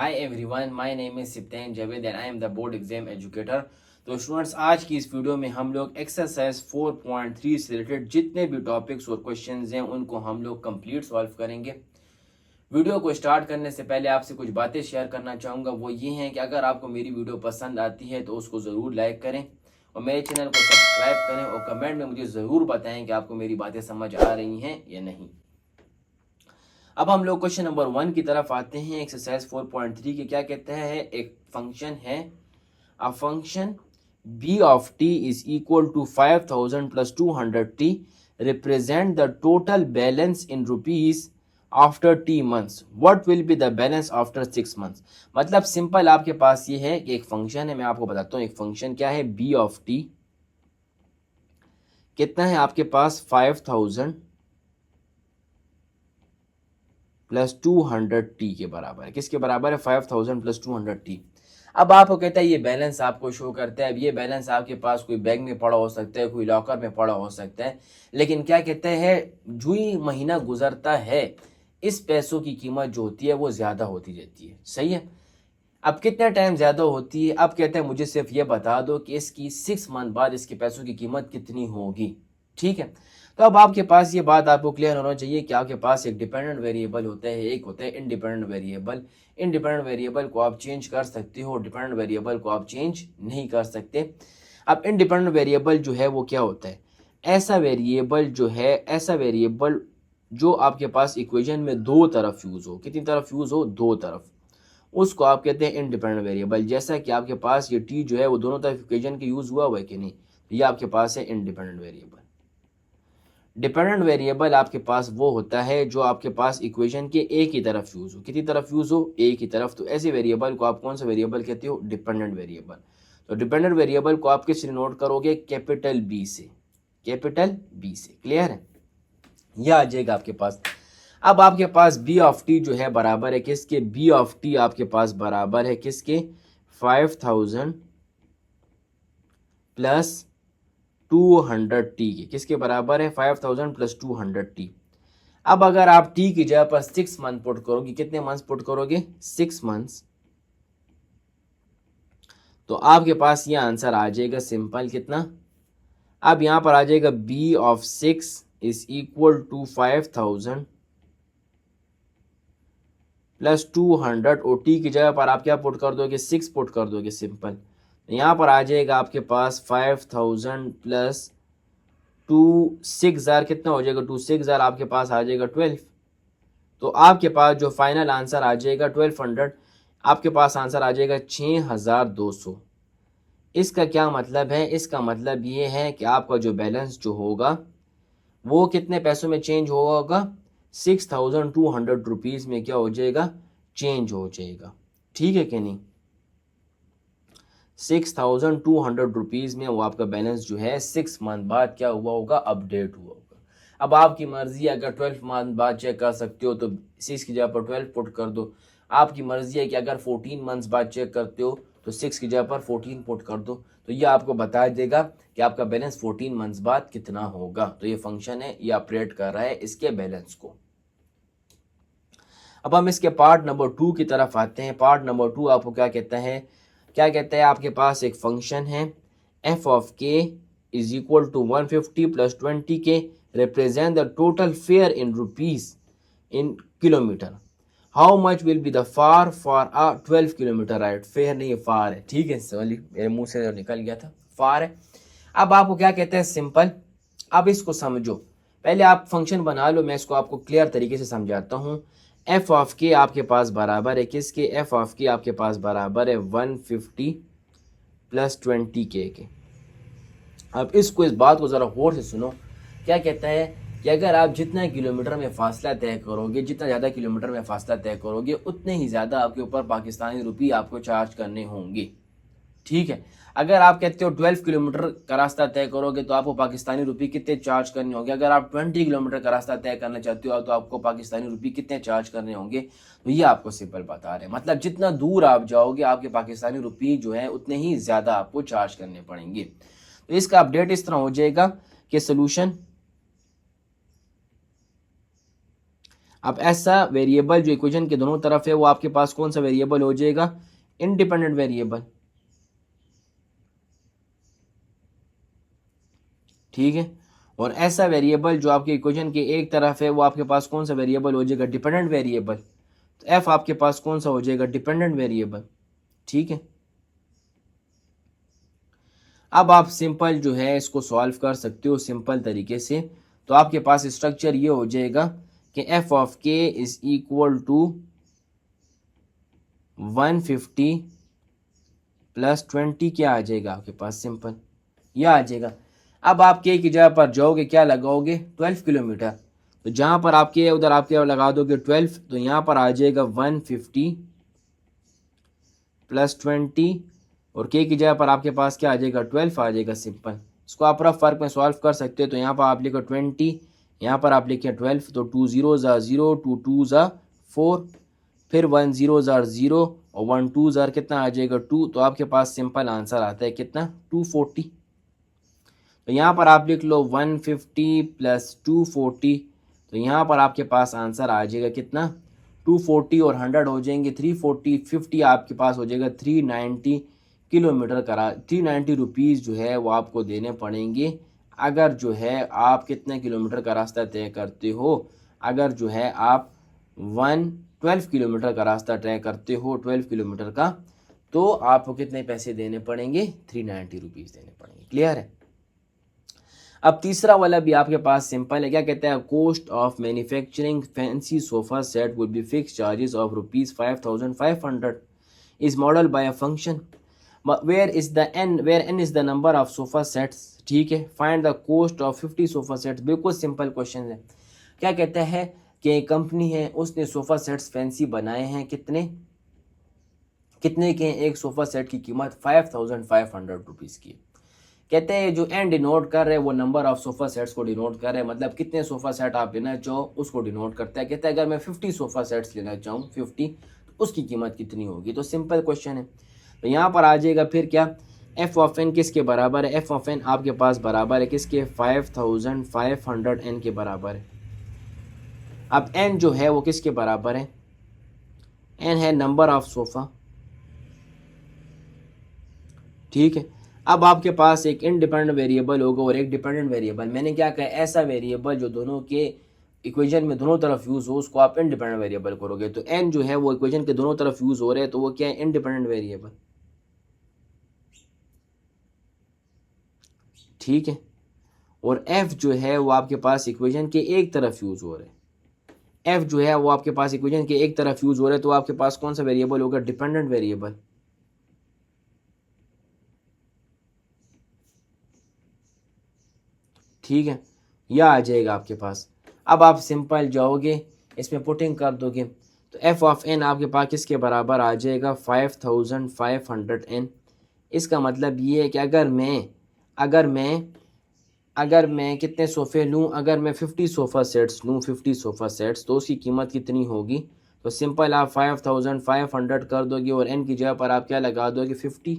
Hi everyone, my name is Siptain Javed and I am the board exam educator. तो students आज की इस video में हम लोग एक्सरसाइज 4.3 से रिलेटेड जितने भी टॉपिक्स और क्वेश्चंस हैं उनको हम लोग कंप्लीट सॉल्व करेंगे। वीडियो को स्टार्ट करने से पहले आपसे कुछ बातें शेयर करना चाहूँगा, वो ये हैं कि अगर आपको मेरी वीडियो पसंद आती है तो उसको ज़रूर लाइक करें और मेरे चैनल को सब्सक्राइब करें और कमेंट में मुझे ज़रूर बताएं कि आपको मेरी बातें समझ आ रही हैं या नहीं। अब हम लोग क्वेश्चन नंबर 1 की तरफ आते हैं। एक्सरसाइज 4.3 के क्या कहते हैं, एक फंक्शन है, a function b of t is equal to 5000 plus 200t represent the total balance in rupees after t months, what will be the balance after 6 months. मतलब सिंपल आपके पास ये है कि एक फंक्शन है, मैं आपको बताता हूँ एक फंक्शन क्या है। b ऑफ t कितना है आपके पास 5000 प्लस 200t के बराबर है। किसके बराबर है? 5000 प्लस 200t। अब आपको कहता है ये बैलेंस आपको शो करता है। अब ये बैलेंस आपके पास कोई बैग में पड़ा हो सकता है, कोई लॉकर में पड़ा हो सकता है, लेकिन क्या कहते हैं, जो ही महीना गुजरता है इस पैसों की कीमत जो होती है वो ज़्यादा होती रहती है। सही है। अब कितना टाइम ज़्यादा होती है? अब कहते हैं मुझे सिर्फ ये बता दो कि इसकी 6 मंथ बाद इसके पैसों की कीमत कितनी होगी। ठीक है, तो अब आपके पास ये बात आपको क्लियर होना चाहिए कि आपके पास एक डिपेंडेंट वेरिएबल होता है, एक होता है इंडिपेंडेंट वेरिएबल। इंडिपेंडेंट वेरिएबल को आप चेंज कर सकते हो, डिपेंडेंट वेरिएबल को आप चेंज नहीं कर सकते। अब इंडिपेंडेंट वेरिएबल जो है वो क्या होता है? ऐसा वेरिएबल जो है, ऐसा वेरिएबल जो आपके पास इक्वेशन में दो तरफ यूज हो। कितनी तरफ यूज हो? दो तरफ। उसको आप कहते हैं इंडिपेंडेंट वेरिएबल। जैसा कि आपके पास ये टी जो है वो दोनों तरफ इक्वेशन के यूज हुआ है कि नहीं, तो ये आपके पास है इंडिपेंडेंट वेरिएबल। डिपेंडेंट वेरिएबल आपके पास वो होता है जो आपके पास इक्वेशन के एक ही तरफ यूज हो। कितनी तरफ यूज हो? एक ही तरफ। तो ऐसे वेरिएबल को आप कौन सा वेरिएबल कहते हो? Dependent variable. तो डिपेंडेंट वेरिएबल को आप किस नोट करोगे? कैपिटल बी से। कैपिटल बी से। क्लियर है? यह आ जाएगा आपके पास। अब आपके पास बी ऑफ टी जो है बराबर है किसके? बी ऑफ टी आपके पास बराबर है किसके? 5000 प्लस 200t के। किसके बराबर है? 5000 प्लस 200t। अब अगर आप t की जगह पर 6 मंथ पुट करोगे, कितने मंथ्स पुट करोगे? 6 मंथ्स। तो आपके पास ये आंसर आ जाएगा सिंपल कितना। अब यहां पर आ जाएगा b of 6 is equal to 5000 plus 200 और टी की जगह पर आप क्या पुट कर दोगे? 6 पुट कर दोगे सिंपल। यहां पर आ जाएगा आपके पास 5000 प्लस 2 कितना हो जाएगा? 2 आपके पास आ जाएगा 12। तो आपके पास जो फाइनल आंसर आ जाएगा 1200, आपके पास आंसर आ जाएगा 6200। इसका क्या मतलब है? इसका मतलब ये है कि आपका जो बैलेंस जो होगा वो कितने पैसों में चेंज होगा? 6200 रुपीज में क्या हो जाएगा? चेंज हो जाएगा। ठीक है कि नहीं? 6200 रुपीज में वो आपका बैलेंस जो है 6 मंथ बाद क्या हुआ होगा? अपडेट हुआ होगा। अब आपकी मर्जी है, अगर 12 मंथ बाद चेक कर सकते हो तो 6 की जगह पर 12 पुट कर दो। आपकी मर्जी है कि अगर 14 मंथ्स बाद चेक करते हो तो 6 की जगह पर 14 पुट कर दो। तो ये आपको बता देगा कि आपका बैलेंस 14 मंथ्स बाद कितना होगा। तो ये फंक्शन है, ये ऑपरेट कर रहा है इसके बैलेंस को। अब हम इसके पार्ट नंबर 2 की तरफ आते हैं। पार्ट नंबर 2 आपको क्या कहता है? क्या कहता है? आपके पास एक फंक्शन है f of k is equal to 150 plus 20k represent the total fare in rupees in kilometer. How much will be the far for a 12 kilometer ride. Fare नहीं है, फार है। ठीक है, सॉरी मेरे मुंह से निकल गया था, फार है। अब आपको क्या कहते हैं? सिंपल। अब इसको समझो, पहले आप फंक्शन बना लो, मैं इसको आपको क्लियर तरीके से समझाता हूँ। एफ ऑफ के आपके पास बराबर है किसके? एफ ऑफ के आपके पास बराबर है 150 प्लस 20k के। अब इसको, इस बात को ज़रा गौर से सुनो। क्या कहता है कि अगर आप जितना किलोमीटर में फासला तय करोगे, जितना ज़्यादा किलोमीटर में फासला तय करोगे, उतने ही ज़्यादा आपके ऊपर पाकिस्तानी रुपये आपको चार्ज करने होंगे। ठीक है, अगर आप कहते हो 12 किलोमीटर का रास्ता तय करोगे तो आपको पाकिस्तानी रुपये कितने चार्ज करने होंगे। अगर आप 20 किलोमीटर का रास्ता तय करना चाहते हो तो आपको पाकिस्तानी रुपये कितने चार्ज करने होंगे। तो ये आपको सिंपल बता रहे हैं, मतलब जितना दूर आप जाओगे आपके पाकिस्तानी रुपये जो है उतने ही ज़्यादा आपको चार्ज करने पड़ेंगे। तो इसका अपडेट इस तरह हो जाएगा कि सोल्यूशन, अब ऐसा वेरिएबल जो इक्वेशन के दोनों तरफ है वो आपके पास कौन सा वेरिएबल हो जाएगा, इंडिपेंडेंट वेरिएबल, ठीक है। और ऐसा वेरिएबल जो आपके इक्वेशन के एक तरफ है वो आपके पास कौन सा वेरिएबल हो जाएगा, डिपेंडेंट वेरिएबल। तो एफ आपके पास कौन सा हो जाएगा, डिपेंडेंट वेरिएबल, ठीक है। अब आप सिंपल जो है इसको सॉल्व कर सकते हो सिंपल तरीके से। तो आपके पास स्ट्रक्चर ये हो जाएगा कि एफ ऑफ के इज इक्वल टू 150 प्लस 20 क्या आ जाएगा आपके पास, सिंपल यह आ जाएगा। अब आप के की जगह पर जाओगे क्या लगाओगे, 12 किलोमीटर। तो जहाँ पर आपके उधर आपके लगा दोगे 12, तो यहाँ पर आ जाएगा 150 प्लस 20, और के की जगह पर आपके पास क्या आ जाएगा, 12 आ जाएगा, सिंपल। इसको आप रफ वर्क में सॉल्व कर सकते हो। तो यहाँ पर आप लिखो 20, यहाँ पर आप लिखे 12, तो 2 0 ज़ा 0, 2 2 ज़ा 4, फिर 1 0 ज़ा 0 और 1 2 ज़ा कितना आ जाएगा 2। तो आपके पास सिंपल आंसर आता है कितना, 240। तो यहाँ पर आप लिख लो 150 प्लस 240, तो यहाँ पर आपके पास आंसर आ जाएगा कितना, 240 और 100 हो जाएंगे 340, 50 आपके पास हो जाएगा 390 किलोमीटर का, 390 रुपीज़ जो है वो आपको देने पड़ेंगे अगर जो है आप कितने किलोमीटर का रास्ता तय करते हो। अगर जो है आप 12 किलोमीटर का रास्ता तय करते हो, 12 किलोमीटर का, तो आपको कितने पैसे देने पड़ेंगे, 390 रुपीज़ देने पड़ेंगे। क्लियर है। अब तीसरा वाला भी आपके पास सिंपल है। क्या कहता है, cost of manufacturing fancy sofa set would be fix charges of ₹5,500 is model by a function where is the N, where N is the number of sofa sets, ठीक है। Find the cost of 50 sofa sets. बिल्कुल simple question है। क्या कहता है कि company है उसने सोफा सेट्स फैंसी बनाए हैं, कितने कितने के, एक सोफा सेट की कीमत 5,500 रुपीज़ की। कहते हैं जो एन डिनोट कर रहे हैं वो नंबर ऑफ सोफा सेट्स को डिनोट कर रहे हैं, मतलब कितने सोफा सेट आप लेना चाहो उसको डिनोट करता है। कहता है अगर मैं 50 सोफा सेट्स लेना चाहूँ 50, तो उसकी कीमत कितनी होगी। तो सिंपल क्वेश्चन है। तो यहाँ पर आ जाएगा फिर क्या, एफ ऑफ एन किसके बराबर है, एफ ऑफ एन आपके पास बराबर है किसके, 5,500 एन के बराबर है। अब एन जो है वो किसके बराबर है, एन है नंबर ऑफ सोफा, ठीक है। अब आपके पास एक इंडिपेंडेंट वेरिएबल होगा और एक डिपेंडेंट वेरिएबल। मैंने क्या कहा, ऐसा वेरिएबल जो दोनों के इक्वेशन में दोनों तरफ यूज हो उसको आप इंडिपेंडेंट वेरिएबल करोगे। तो एन जो है वो इक्वेशन के दोनों तरफ यूज हो रहे हैं, तो वो क्या है, इंडिपेंडेंट वेरिएबल, ठीक है। और एफ जो है वो आपके पास इक्वेशन के एक तरफ यूज हो रहे हैं, एफ जो है वो आपके पास इक्वेशन के एक तरफ यूज हो रहे हैं, तो आपके पास कौन सा वेरिएबल होगा, डिपेंडेंट वेरिएबल, ठीक है। यह आ जाएगा आपके पास। अब आप सिंपल जाओगे इसमें पुटिंग कर दोगे, तो एफ ऑफ एन आपके पास किसके बराबर आ जाएगा, 5,500 एन। इसका मतलब ये है कि अगर मैं कितने सोफ़े लूँ, अगर मैं 50 सोफ़ा सेट्स लूँ, 50 सोफ़ा सेट्स, तो उसकी कीमत कितनी होगी। तो सिंपल आप 5,500 कर दोगे और एन की जगह पर आप क्या लगा दोगे, 50,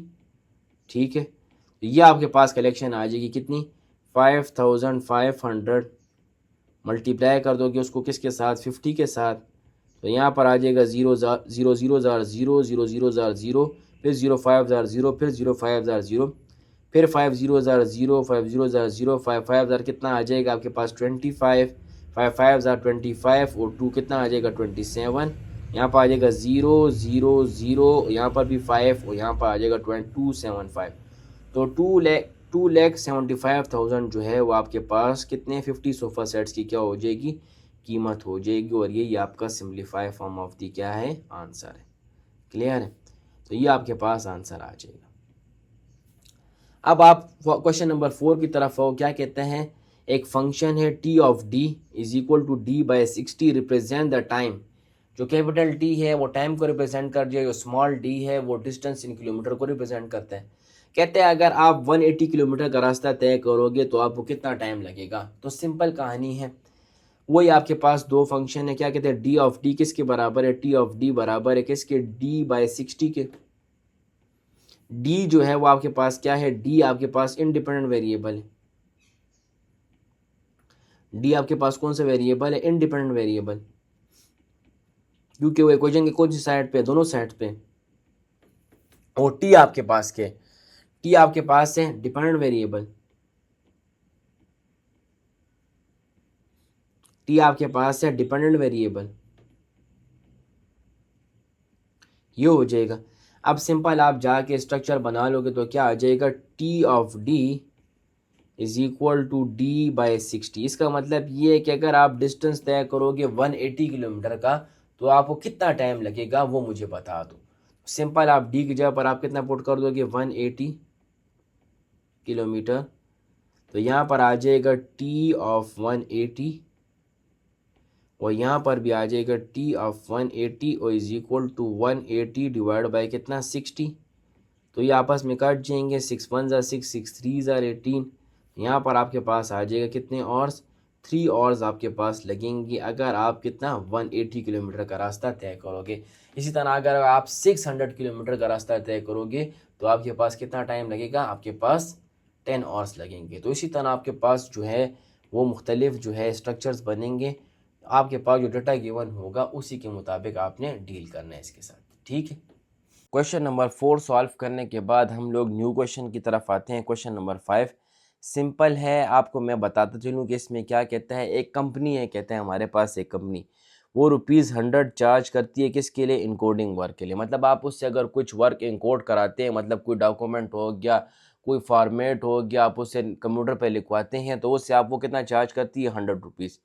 ठीक है। तो ये आपके पास कलेक्शन आ जाएगी कितनी, 5,500 मल्टीप्लाई कर दोगे उसको किसके साथ, 50 के साथ। तो यहाँ पर आ जाएगा 0 0 0 0 0 0 0 0, फिर 0 5 0, फिर 0 5 0, फिर 5 0 0 5 0 0 5 5 कितना आ जाएगा आपके पास, 25, 5 5 25 और 2 कितना आ जाएगा, 27। यहाँ पर आ जाएगा 0 0 0, यहाँ पर भी 5 और यहाँ पर आ जाएगा 275। तो 2,75,000 जो है वो आपके पास कितने 50 सोफ़ा सेट्स की क्या हो जाएगी, कीमत हो जाएगी। और यही आपका सिंप्लीफाई फॉर्म ऑफ दी क्या है, आंसर है। क्लियर है। तो ये आपके पास आंसर आ जाएगा। अब आप क्वेश्चन नंबर 4 की तरफ हो। क्या कहते हैं, एक फंक्शन है T of D is equal to D by 60 represent the time. जो कैपिटल टी है वो टाइम को रिप्रेजेंट कर दिया, जो स्मॉल डी है वो डिस्टेंस इन किलोमीटर को रिप्रेजेंट करता है। कहते हैं अगर आप 180 किलोमीटर का रास्ता तय करोगे तो आपको कितना टाइम लगेगा। तो सिंपल कहानी है, वही आपके पास दो फंक्शन है। क्या कहते हैं, डी ऑफ डी किसके बराबर है, टी ऑफ डी बराबर है किसके, डी बाई 60 के। डी जो है वो आपके पास क्या है, डी आपके पास इंडिपेंडेंट वेरिएबल है। डी आपके पास कौन सा वेरिएबल है, इंडिपेंडेंट वेरिएबल। क्योंकि वो इक्वेशन के कौन सी साइड पे, दोनों साइड पे। और टी आपके पास के, टी आपके पास है डिपेंडेंट वेरिएबल, टी आपके पास है डिपेंडेंट वेरिएबल, ये हो जाएगा। अब सिंपल आप जाके स्ट्रक्चर बना लोगे तो क्या आ जाएगा, T of D is equal to D by 60। इसका मतलब ये है कि अगर आप डिस्टेंस तय करोगे 180 किलोमीटर का तो आपको कितना टाइम लगेगा वो मुझे बता दो। सिंपल आप डी की जगह पर आप कितना पुट कर दोगे, 180 किलोमीटर, तो यहाँ पर आ जाएगा टी ऑफ 180 और यहाँ पर भी आ जाएगा टी ऑफ 180 और is equal to 180 divide by कितना, 60। तो ये आपस में कट जाएंगे, 6 1 ज़ा 6, 6 3 ज़ा 18। यहाँ पर आपके पास आ जाएगा कितने ऑर्स, 3 ऑर्स आपके पास लगेंगी अगर आप कितना 180 किलोमीटर का रास्ता तय करोगे। इसी तरह अगर आप 600 किलोमीटर का रास्ता तय करोगे तो आपके पास कितना टाइम लगेगा, आपके पास 10 ऑर्स लगेंगे। तो इसी तरह आपके पास जो है वो मुख्तलिफ जो है स्ट्रक्चर्स बनेंगे, आपके पास जो डाटा गिवन होगा उसी के मुताबिक आपने डील करना है इसके साथ, ठीक है। क्वेश्चन नंबर 4 सॉल्व करने के बाद हम लोग न्यू क्वेश्चन की तरफ आते हैं। क्वेश्चन नंबर 5 सिंपल है, आपको मैं बताता चलूँ कि इसमें क्या कहता है। एक कंपनी है, कहते हैं हमारे पास एक कंपनी, वो ₹100 चार्ज करती है किसके लिए, इनकोडिंग वर्क के लिए। मतलब आप उससे अगर कुछ वर्क इनकोड कराते हैं, मतलब कोई डॉक्यूमेंट हो गया, कोई फॉर्मेट हो गया, आप उससे कंप्यूटर पर लिखवाते हैं तो उससे आप वो कितना चार्ज करती है, ₹100।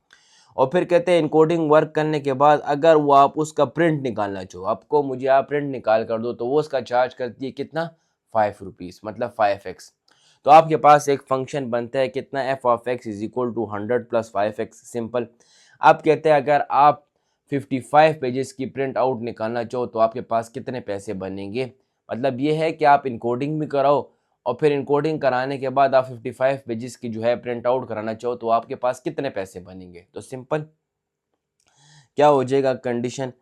और फिर कहते हैं इनकोडिंग वर्क करने के बाद अगर वो आप उसका प्रिंट निकालना चाहो, आपको मुझे आप प्रिंट निकाल कर दो, तो वो उसका चार्ज करती है कितना, ₹5, मतलब 5x। तो आपके पास एक फंक्शन बनता है कितना, f of x is equal to 100 plus 5x। Simple. आप कहते हैं अगर आप 55 पेजेस की प्रिंट आउट निकालना चाहो तो आपके पास कितने पैसे बनेंगे। मतलब ये है कि आप इनकोडिंग भी कराओ और फिर इनकोडिंग कराने के बाद आप 55 पेजेस की जो है प्रिंट आउट कराना चाहो तो आपके पास कितने पैसे बनेंगे। तो सिंपल क्या हो जाएगा, condition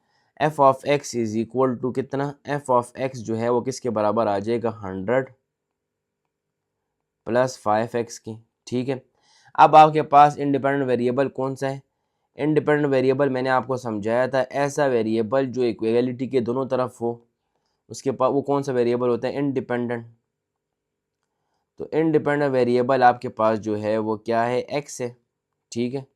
f of x is equal to कितना, f ऑफ x जो है वो किसके बराबर आ जाएगा, 100 प्लस 5x की, ठीक है। अब आपके पास इंडिपेंडेंट वेरिएबल कौन सा है, इंडिपेंडेंट वेरिएबल मैंने आपको समझाया था, ऐसा वेरिएबल जो इक्वलिटी के दोनों तरफ हो, उसके पास वो कौन सा वेरिएबल होता है, इंडिपेंडेंट। तो इंडिपेंडेंट वेरिएबल आपके पास जो है वो क्या है, x है, ठीक है।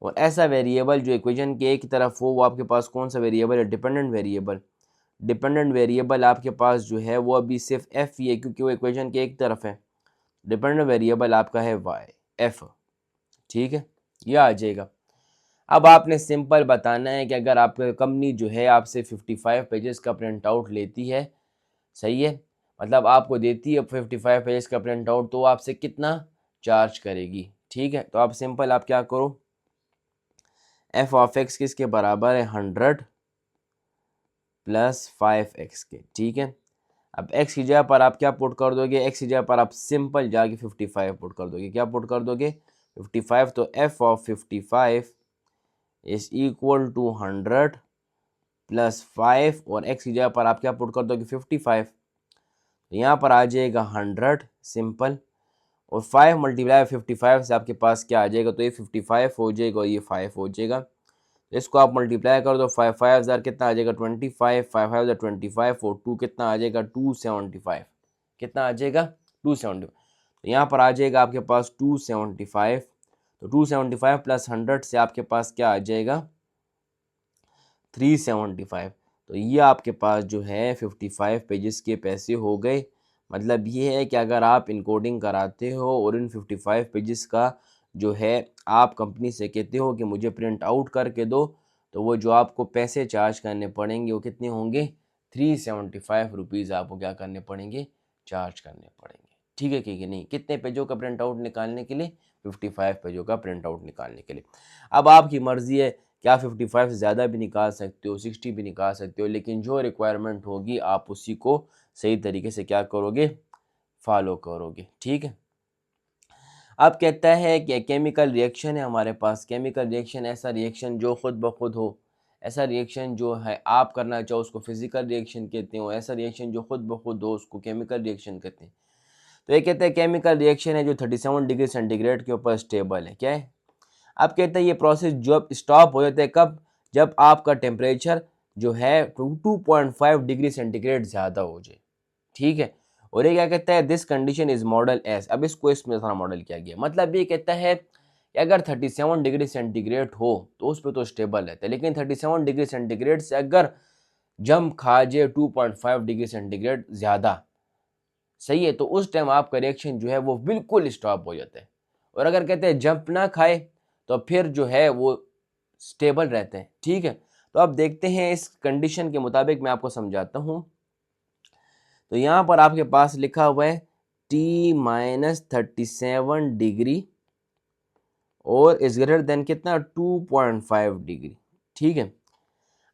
और ऐसा वेरिएबल जो इक्वेशन के एक तरफ हो वो आपके पास कौन सा वेरिएबल है, डिपेंडेंट वेरिएबल। डिपेंडेंट वेरिएबल आपके पास जो है वो अभी सिर्फ f ही है क्योंकि वो इक्वेशन के एक तरफ है। डिपेंडेंट वेरिएबल आपका है y f, ठीक है, ये आ जाएगा। अब आपने सिंपल बताना है कि अगर आपकी कंपनी जो है आपसे 55 पेजेस का प्रिंट आउट लेती है, सही है, मतलब आपको देती है 55 पेजेस का प्रिंट आउट, तो आपसे कितना चार्ज करेगी, ठीक है। तो आप सिंपल आप क्या करो, f ऑफ x किसके बराबर है, 100 प्लस 5x के, ठीक है। अब x की जगह पर आप क्या पुट कर दोगे, x की जगह पर आप सिंपल जाके 55 पुट कर दोगे। क्या पुट कर दोगे, 55। तो f of 55 is equal to 100 plus 5 और x की जगह पर आप क्या पुट कर दोगे, 55। यहाँ पर आ जाएगा 100 सिंपल, और 5 मल्टीप्लाई 55 से आपके पास क्या आ जाएगा, तो ये 55 हो जाएगा और ये 5 हो जाएगा। इसको आप मल्टीप्लाई कर दो, 5 5 हज़ार कितना आ जाएगा, 25, 5 5 हज़ार 25 और 2 कितना आ जाएगा, 275। कितना आ जाएगा, 275। तो यहाँ पर आ जाएगा आपके पास 275। तो 275 प्लस 100 से आपके पास क्या आ जाएगा, 375। तो ये आपके पास जो है 55 पेजेस के पैसे हो गए। मतलब ये है कि अगर आप इनकोडिंग कराते हो और इन 55 पेजेस का जो है आप कंपनी से कहते हो कि मुझे प्रिंट आउट करके दो, तो वो जो आपको पैसे चार्ज करने पड़ेंगे वो कितने होंगे, 375 रुपीज़ आपको क्या करने पड़ेंगे, चार्ज करने पड़ेंगे, ठीक है कि नहीं। कितने पेजों का प्रिंट आउट निकालने के लिए, 55 पेजों का प्रिंट आउट निकालने के लिए। अब आपकी मर्ज़ी है कि आप 55 से ज़्यादा भी निकाल सकते हो, 60 भी निकाल सकते हो, लेकिन जो रिक्वायरमेंट होगी आप उसी को सही तरीके से क्या करोगे, फॉलो करोगे, ठीक है। अब कहता है कि केमिकल रिएक्शन है हमारे पास। केमिकल रिएक्शन ऐसा रिएक्शन जो खुद ब खुद हो, ऐसा रिएक्शन जो है आप करना चाहो उसको फिजिकल रिएक्शन कहते हो, ऐसा रिएक्शन जो खुद ब खुद हो उसको केमिकल रिएक्शन कहते हैं। तो ये कहते हैं केमिकल रिएक्शन है जो 37 डिग्री सेंटीग्रेड के ऊपर स्टेबल है। क्या है, अब कहते हैं ये प्रोसेस जो अब स्टॉप हो जाता है कब, जब आपका टेम्परेचर जो है 2.5 डिग्री सेंटीग्रेड ज़्यादा हो जाए, ठीक है। और ये क्या कहता है, this condition is model S. अब इसको इसमें सारा मॉडल किया गया, मतलब ये कहता है कि अगर 37 डिग्री सेंटीग्रेड हो तो उस पर तो स्टेबल रहता है, लेकिन 37 डिग्री सेंटीग्रेड से अगर जम खा जाए 2.5 डिग्री सेंटीग्रेड ज़्यादा, सही है, तो उस टाइम आपका रिएक्शन जो है वो बिल्कुल स्टॉप हो जाता है। और अगर कहते हैं जंप ना खाए तो फिर जो है वो स्टेबल रहते हैं, ठीक है। तो अब देखते हैं इस कंडीशन के मुताबिक, मैं आपको समझाता हूँ। तो यहाँ पर आपके पास लिखा हुआ है T-37 डिग्री और इज ग्रेटर देन कितना 2.5 डिग्री, ठीक है।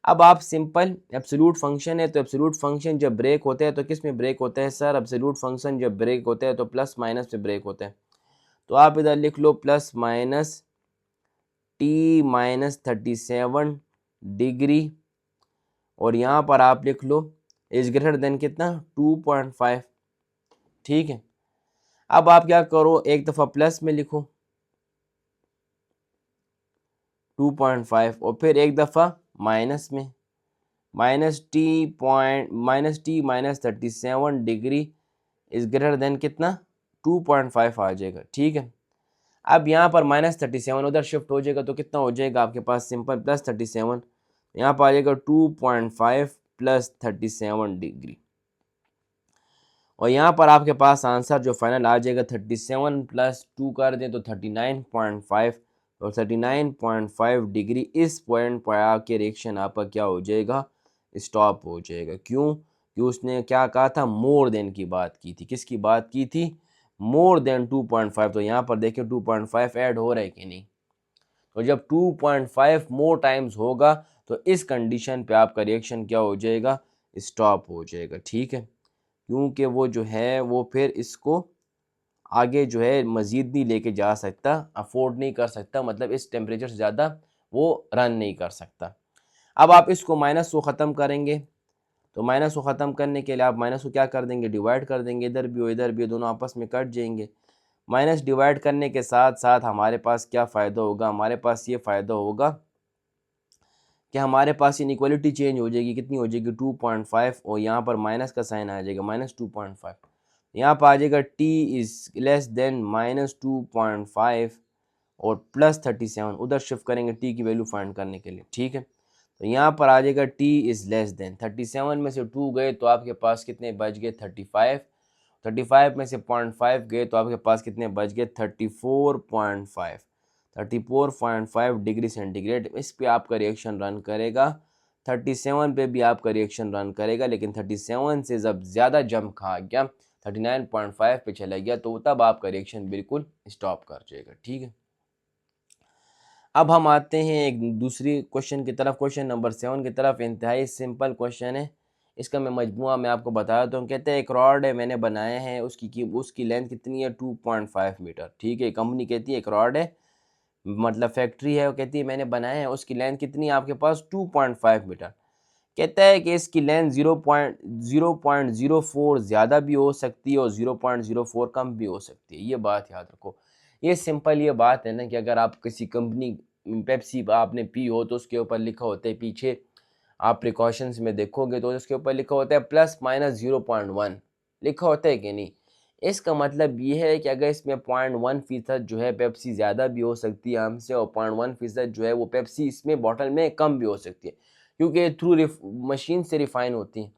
अब आप सिंपल एब्सोल्यूट फंक्शन है, तो एब्सोल्यूट फंक्शन जब ब्रेक होता है तो किस में ब्रेक होता है सर, एब्सोल्यूट फंक्शन जब ब्रेक होता है तो प्लस माइनस पे ब्रेक होता है। तो आप इधर लिख लो प्लस माइनस T-37 डिग्री और यहाँ पर आप लिख लो इज ग्रेटर देन कितना 2.5, ठीक है। अब आप क्या करो, एक दफ़ा प्लस में लिखो 2.5 और फिर एक दफ़ा माइनस में, -T-37 degree is greater than कितना 2.5 आ जाएगा, ठीक है। अब यहाँ पर -37 उधर शिफ्ट हो जाएगा तो कितना हो जाएगा आपके पास, सिंपल +37, यहाँ पर आ जाएगा 2.5 + 37 डिग्री। और यहाँ पर आपके पास आंसर जो फाइनल आ जाएगा 37 + 2 कर दें तो 39.5, और 39.5 डिग्री इस पॉइंट पर आके रिएक्शन आपका क्या हो जाएगा, स्टॉप हो जाएगा। क्यों, कि उसने क्या कहा था, मोर देन की बात की थी। किसकी बात की थी, मोर देन 2.5। तो यहाँ पर देखिए 2.5 ऐड हो रहा है कि नहीं, तो जब 2.5 मोर टाइम्स होगा तो इस कंडीशन पे आपका रिएक्शन क्या हो जाएगा, स्टॉप हो जाएगा, ठीक है। क्योंकि वो जो है वो फिर इसको आगे जो है मज़ीद नहीं लेके जा सकता, अफोर्ड नहीं कर सकता, मतलब इस टेम्परेचर से ज़्यादा वो रन नहीं कर सकता। अब आप इसको माइनस को ख़त्म करेंगे, तो माइनस को ख़त्म करने के लिए आप माइनस को क्या कर देंगे, डिवाइड कर देंगे, इधर भी हो इधर भी, दोनों आपस में कट जाएंगे। माइनस डिवाइड करने के साथ साथ हमारे पास क्या फ़ायदा होगा, हमारे पास ये फ़ायदा होगा कि हमारे पास इनइक्वालिटी चेंज हो जाएगी, कितनी हो जाएगी 2.5, और यहाँ पर माइनस का साइन आ जाएगा -2.5, यहाँ पर आ जाएगा t इज़ लेस देन -2.5 और +37, उधर शिफ्ट करेंगे t की वैल्यू फाइंड करने के लिए, ठीक है। तो यहाँ पर आ जाएगा t इज़ लेस देन 37 में से 2 गए तो आपके पास कितने बच गए 35, 35 में से 0.5 गए तो आपके पास कितने बच गए 34.5, 34.5 डिग्री सेंटीग्रेड। इस पे आपका रिएक्शन रन करेगा, 37 पे भी आपका रिएक्शन रन करेगा, लेकिन 37 से जब ज़्यादा जंप खा गया 39.5 पे चला गया तो तब आपका रिएक्शन बिल्कुल स्टॉप कर जाएगा, ठीक है। अब हम आते हैं एक दूसरी क्वेश्चन की तरफ, क्वेश्चन नंबर 7 की तरफ। इंतहाई सिंपल क्वेश्चन है, इसका मैं मजमूआ मैं आपको बता देता हूँ। कहते हैं एक रॉड है मैंने बनाया है, उसकी लेंथ कितनी है 2.5 मीटर, ठीक है। कंपनी कहती है एक रॉड है, मतलब फैक्ट्री है, वो कहती है मैंने बनाया है, उसकी लेंथ कितनी है आपके पास 2.5 मीटर। कहता है कि इसकी लेंथ 0.04 ज़्यादा भी हो सकती है और 0.04 कम भी हो सकती है। ये बात याद रखो, ये सिंपल ये बात है ना कि अगर आप किसी कंपनी पेप्सी आपने पी हो तो उसके ऊपर लिखा होता है पीछे, आप प्रिकॉशंस में देखोगे तो उसके ऊपर लिखा होता है ±0.1 लिखा होता है कि नहीं। इसका मतलब ये है कि अगर इसमें 0.1% जो है पेप्सी ज़्यादा भी हो सकती है हमसे, और 0.1% जो है वो पेप्सी इसमें बॉटल में कम भी हो सकती है, क्योंकि थ्रू मशीन से रिफाइन होती हैं।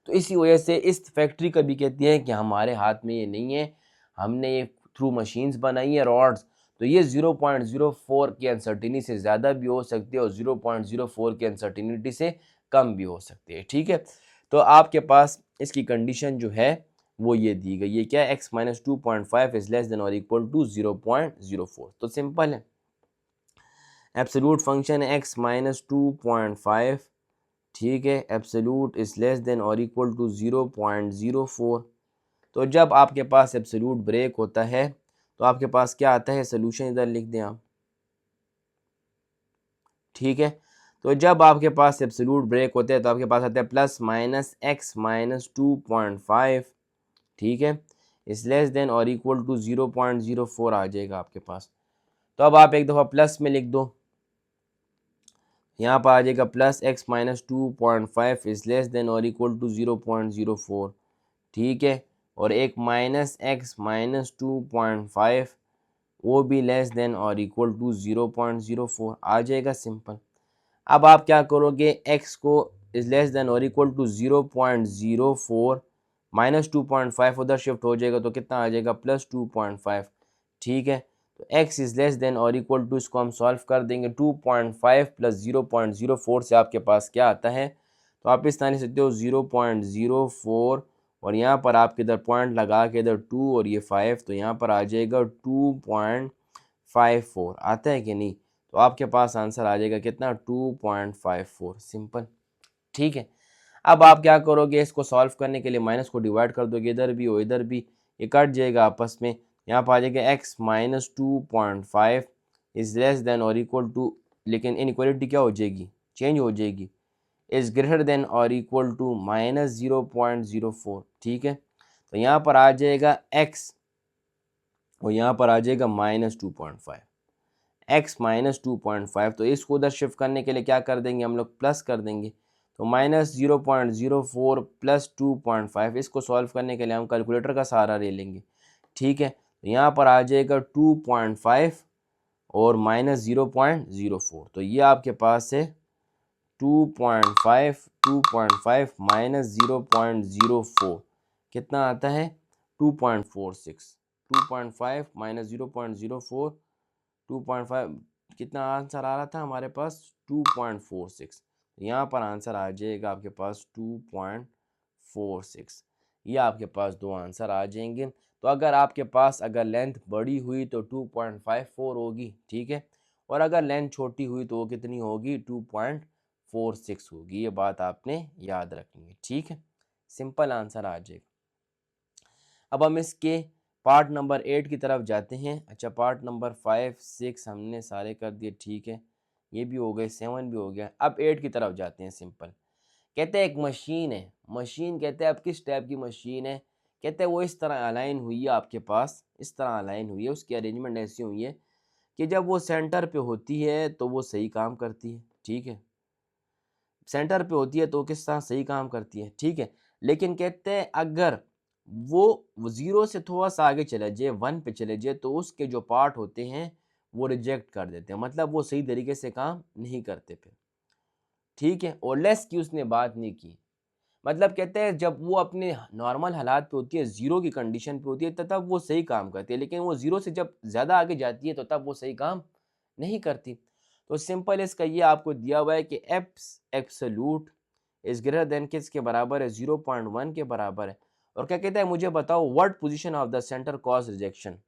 तो इसी वजह से इस फैक्ट्री का भी कहती है कि हमारे हाथ में ये नहीं है, हमने ये थ्रू मशीन्स बनाई है रॉड्स, तो ये 0.04 की अनसर्टिनिटी से ज़्यादा भी हो सकती है और 0.04 की अनसर्टिनिटी से कम भी हो सकती है, ठीक है। तो आपके पास इसकी कंडीशन जो है वो ये दी गई है, क्या है, x-2.5 इज़ लेस देन और इक्वल टू 0.04। तो सिंपल है, एब्सोल्यूट फंक्शन है x-2.5, ठीक है, एब्सोल्यूट इज़ लेस देन और इक्वल टू 0.04। तो जब आपके पास एब्सोल्यूट ब्रेक होता है तो आपके पास क्या आता है, सोल्यूशन इधर लिख दें आप, ठीक है। तो जब आपके पास एब्सोल्यूट ब्रेक होते हैं तो आपके पास आता है +(x-2.5), ठीक है, इस लेस देन और इक्वल टू 0.04 आ जाएगा आपके पास। तो अब आप एक दफ़ा प्लस में लिख दो, यहाँ पर आ जाएगा plus x minus 2.5 is less than और इक्वल टू 0.04, ठीक है। और एक माइनस एक्स माइनस 2.5 वो भी लेस देन और इक्वल टू 0.04 आ जाएगा, सिंपल। अब आप क्या करोगे, x को इज लेस देन और इक्वल टू 0.04 माइनस 2.5 उधर शिफ्ट हो जाएगा तो कितना आ जाएगा प्लस 2.5, ठीक है। तो x इज लेस देन और इक्वल टू, इसको हम सॉल्व कर देंगे, 2.5 प्लस 0.04 से आपके पास क्या आता है, तो आप इस तरह लिख सकते हो 0.04 और यहाँ पर आप इधर पॉइंट लगा के इधर 2 और ये 5, तो यहाँ पर आ जाएगा 2.54 आता है कि नहीं। तो आपके पास आंसर आ जाएगा कितना 2.54, सिंपल, ठीक है। अब आप क्या करोगे, इसको सॉल्व करने के लिए माइनस को डिवाइड कर दोगे, इधर भी और इधर भी, ये कट जाएगा आपस में। यहाँ पर आ जाएगा x minus 2.5 is less than और इक्वल टू, लेकिन इनइक्वालिटी क्या हो जाएगी, चेंज हो जाएगी, इज ग्रेटर देन और इक्वल टू माइनस 0.04, ठीक है। तो यहाँ पर आ जाएगा x और यहाँ पर आ जाएगा माइनस 2.5, x माइनस 2.5, तो इसको उधर शिफ्ट करने के लिए क्या कर देंगे हम लोग, प्लस कर देंगे। तो माइनस 0.04 प्लस 2.5, इसको सॉल्व करने के लिए हम कैलकुलेटर का सहारा ले लेंगे, ठीक है। तो यहाँ पर आ जाएगा 2.5 और माइनस 0.04, तो ये आपके पास है 2.5 माइनस 0.04 कितना आता है 2.46, 2.5 माइनस 0.04, 2.5 कितना आंसर आ रहा था हमारे पास 2.46, यहाँ पर आंसर आ जाएगा आपके पास 2.46। ये आपके पास दो आंसर आ जाएंगे। तो अगर आपके पास अगर लेंथ बड़ी हुई तो 2.54 होगी, ठीक है, और अगर लेंथ छोटी हुई तो वो कितनी होगी 2.46 होगी। ये बात आपने याद रखनी है, ठीक है, सिंपल आंसर आ जाएगा। अब हम इसके पार्ट नंबर 8 की तरफ जाते हैं। अच्छा, पार्ट नंबर 5 6 हमने सारे कर दिए, ठीक है, ये भी हो गए, 7 भी हो गया। अब 8 की तरफ जाते हैं, सिंपल। कहते हैं एक मशीन है, मशीन कहते हैं अब किस टाइप की मशीन है, कहते हैं वो इस तरह अलाइन हुई है आपके पास, इस तरह अलाइन हुई है, उसकी अरेंजमेंट ऐसी हुई है कि जब वो सेंटर पे होती है तो वो सही काम करती है, ठीक है, सेंटर पे होती है तो किस तरह सही काम करती है, ठीक है। लेकिन कहते हैं अगर वो जीरो से थोड़ा सा आगे चले जाए, 1 पे चले जाए, तो उसके जो पार्ट होते हैं वो रिजेक्ट कर देते हैं, मतलब वो सही तरीके से काम नहीं करते फिर, ठीक है। और लेस की उसने बात नहीं की, मतलब कहते हैं जब वो अपने नॉर्मल हालात पे होती है, जीरो की कंडीशन पे होती है, तो तब वो सही काम करती है, लेकिन वो जीरो से जब ज़्यादा आगे जाती है तो तब वो सही काम नहीं करती। तो सिंपल इसका ये आपको दिया हुआ है कि apps absolute is greater then किसके बराबर है 0.1 के बराबर है। और क्या कहता है मुझे बताओ what position of the centre cause rejection.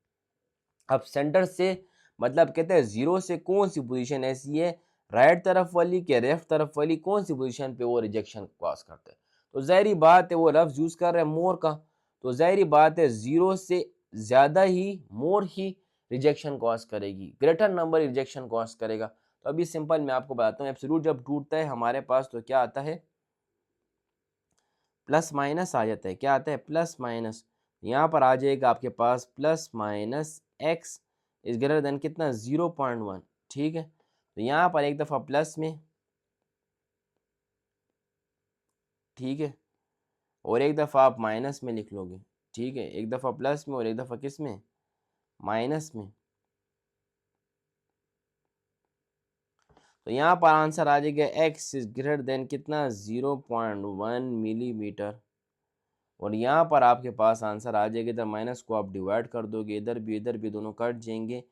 अब सेंटर से मतलब कहते हैं जीरो से कौन सी पोजीशन ऐसी है, राइट तरफ वाली के लेफ्ट तरफ वाली, कौन सी पोजीशन पे वो रिजेक्शन कॉज करते हैं। तो जाहिर बात है वो लफ्ज यूज कर रहे हैं मोर का, तो जाहिर बात है जीरो से ज्यादा ही मोर ही रिजेक्शन कॉज करेगी, ग्रेटर नंबर रिजेक्शन कॉज करेगा। तो अभी सिंपल मैं आपको बताता हूँ, एब्सोल्यूट जब टूटता है हमारे पास तो क्या आता है, प्लस माइनस आ जाता है, क्या आता है प्लस माइनस। यहाँ पर आ जाएगा आपके पास plus minus x is greater than कितना 0.1, ठीक है। तो यहाँ पर एक दफ़ा प्लस में, ठीक है, और एक दफ़ा आप माइनस में लिख लोगे, ठीक है, एक दफ़ा प्लस में और एक दफ़ा किस में, माइनस में। तो यहाँ पर आंसर आ जाएगा एक्स इज ग्रेटर देन कितना 0.1 मिलीमीटर, और यहाँ पर आपके पास आंसर आ जाएगा, इधर माइनस को आप डिवाइड कर दोगे, इधर भी दोनों कट जाएंगे,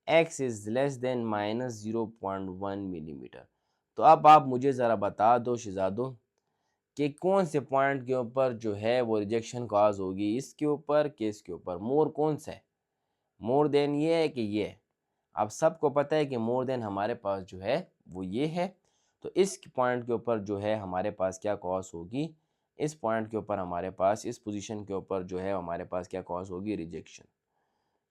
x is less than minus 0.1 millimetre. तो अब आप मुझे ज़रा बता दो शहजादो कि कौन से पॉइंट के ऊपर जो है वो रिजेक्शन कॉज होगी, इसके ऊपर कि इसके ऊपर, मोर कौन सा है, मोर देन ये है कि ये है। अब सबको पता है कि मोर देन हमारे पास जो है वो ये है, तो इस पॉइंट के ऊपर जो है हमारे पास क्या कॉज होगी, इस पॉइंट के ऊपर हमारे पास, इस पोजीशन के ऊपर जो है हमारे पास क्या कॉज होगी, रिजेक्शन।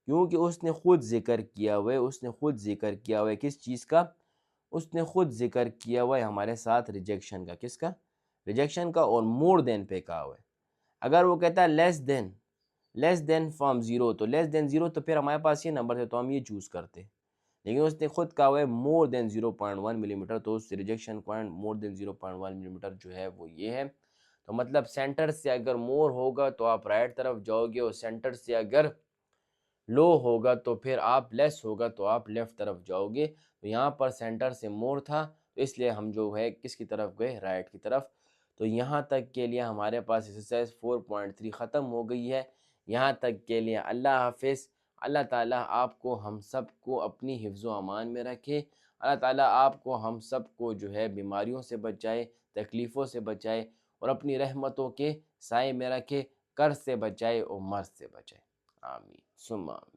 क्योंकि उसने खुद जिक्र किया हुआ है, उसने खुद जिक्र किया हुआ है किस चीज़ का, उसने खुद जिक्र किया हुआ है हमारे साथ रिजेक्शन का, किसका, रिजेक्शन का, और मोर देन पे कहा हुआ है। अगर वो कहता है लेस देन फ्रॉम जीरो, तो लेस देन जीरो तो फिर हमारे पास ये नंबर थे तो हम ये चूज़ करते, लेकिन उसने खुद कहा हुआ है मोर देन 0.1 मिलीमीटर, तो उस rejection point more than 0.1 millimetre जो है वो ये है। तो मतलब सेंटर से अगर मोर होगा तो आप राइट तरफ जाओगे, और सेंटर से अगर लो होगा तो फिर आप लेस होगा तो आप लेफ्ट तरफ जाओगे। तो यहाँ पर सेंटर से मोर था, तो इसलिए हम जो है किसकी तरफ गए, राइट की तरफ। तो यहाँ तक के लिए हमारे पास एक्सरसाइज 4.3 ख़त्म हो गई है। यहाँ तक के लिए अल्लाह हाफिज़। अल्लाह ताला आपको हम सब को अपनी हिफ्ज़ व अमान में रखे। अल्लाह ताला आपको हम सब को जो है बीमारियों से बचाए, तकलीफ़ों से बचाए, और अपनी रहमतों के साए में रखे, कर्ज से बचाए और मर्ज से बचाए। आमीन सुम्मा आमीन।